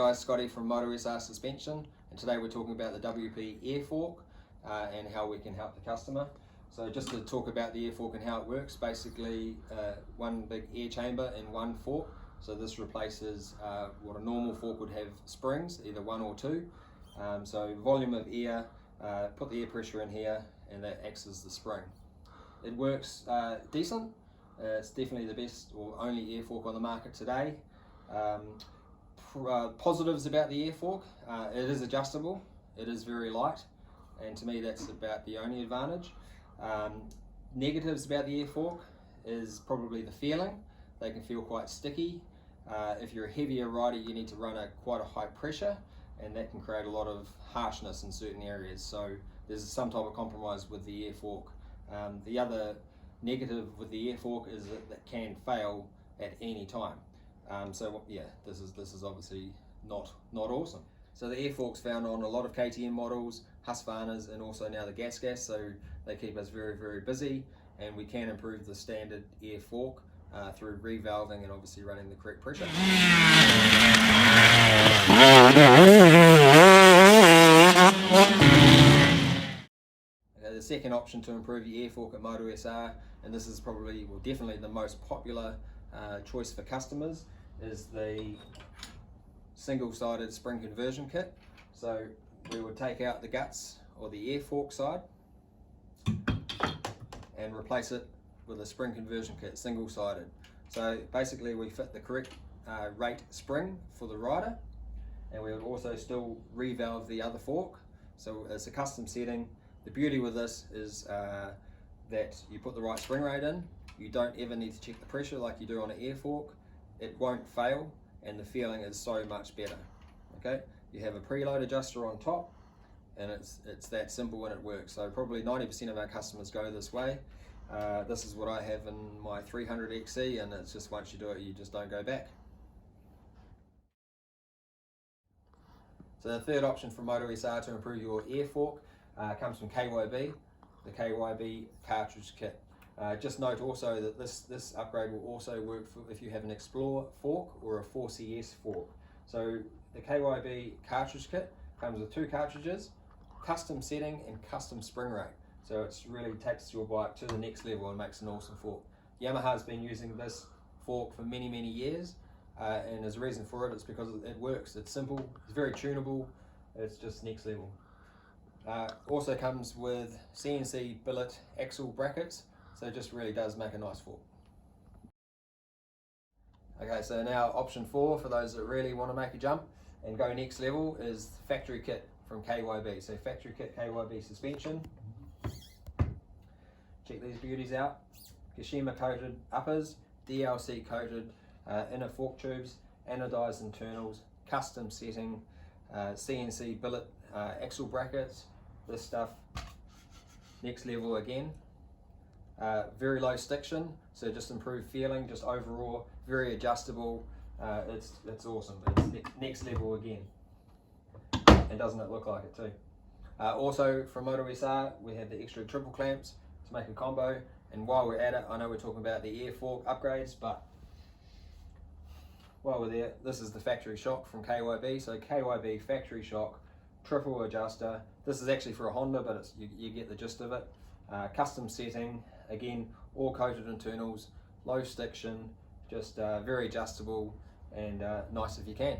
guys, Scotty from MotoSR Suspension, and today we're talking about the WP air fork and how we can help the customer. So just to talk about the air fork and how it works, basically one big air chamber and one fork. So this replaces what a normal fork would have springs, either one or two. So volume of air, put the air pressure in here, and that acts as the spring. It works decent. It's definitely the best or only air fork on the market today. Positives about the air fork, it is adjustable, it is very light, and to me that's about the only advantage. Negatives about the air fork is probably the feeling. They can feel quite sticky. If you're a heavier rider, you need to run quite a high pressure, and that can create a lot of harshness in certain areas, so there's some type of compromise with the air fork. The other negative with the air fork is that it can fail at any time. So yeah, this is obviously not awesome. So the air fork's found on a lot of KTM models, Husqvarnas, and also now the Gas Gas, so they keep us very busy, and we can improve the standard air fork through revalving and obviously running the correct pressure. The second option to improve your air fork at MotoSR, and this is probably, well, definitely the most popular choice for customers, is the single-sided spring conversion kit. So we would take out the guts or the air fork side and replace it with a spring conversion kit, single-sided. So basically we fit the correct rate spring for the rider, and we would also still revalve the other fork. So it's a custom setting. The beauty with this is that you put the right spring rate in. You don't ever need to check the pressure like you do on an air fork. It won't fail, and the feeling is so much better. Okay, you have a preload adjuster on top, and it's that simple and it works. So probably 90% of our customers go this way. This is what I have in my 300XE, and it's just once you do it, you just don't go back. So the third option from MotoSR to improve your air fork comes from KYB, the KYB Cartridge kit. Just note also that this upgrade will also work for if you have an Explorer fork or a 4CS fork. So the KYB Cartridge kit comes with two cartridges, custom setting and custom spring rate. So it really takes your bike to the next level and makes an awesome fork. Yamaha's been using this fork for many years, and there's a reason for it. It's because it works. It's simple, it's very tunable, it's just next level. Also comes with CNC billet axle brackets, so it just really does make a nice fork. Okay, so now option 4 for those that really want to make a jump and go next level is the factory kit from KYB. So factory kit KYB suspension. Check these beauties out. Kashima coated uppers, DLC coated inner fork tubes, anodized internals, custom setting, CNC billet axle brackets. This stuff, next level again. Very low stiction, so just improved feeling, just overall very adjustable. It's awesome. It's next level again, and doesn't it look like it too? Also from MotoSR, we have the extra triple clamps to make a combo. And while we're at it, I know we're talking about the air fork upgrades, but while we're there, this is the factory shock from KYB. So KYB factory shock, triple adjuster. This is actually for a Honda, but you get the gist of it. Custom setting, again, all coated internals, low stiction, just very adjustable and nice if you can.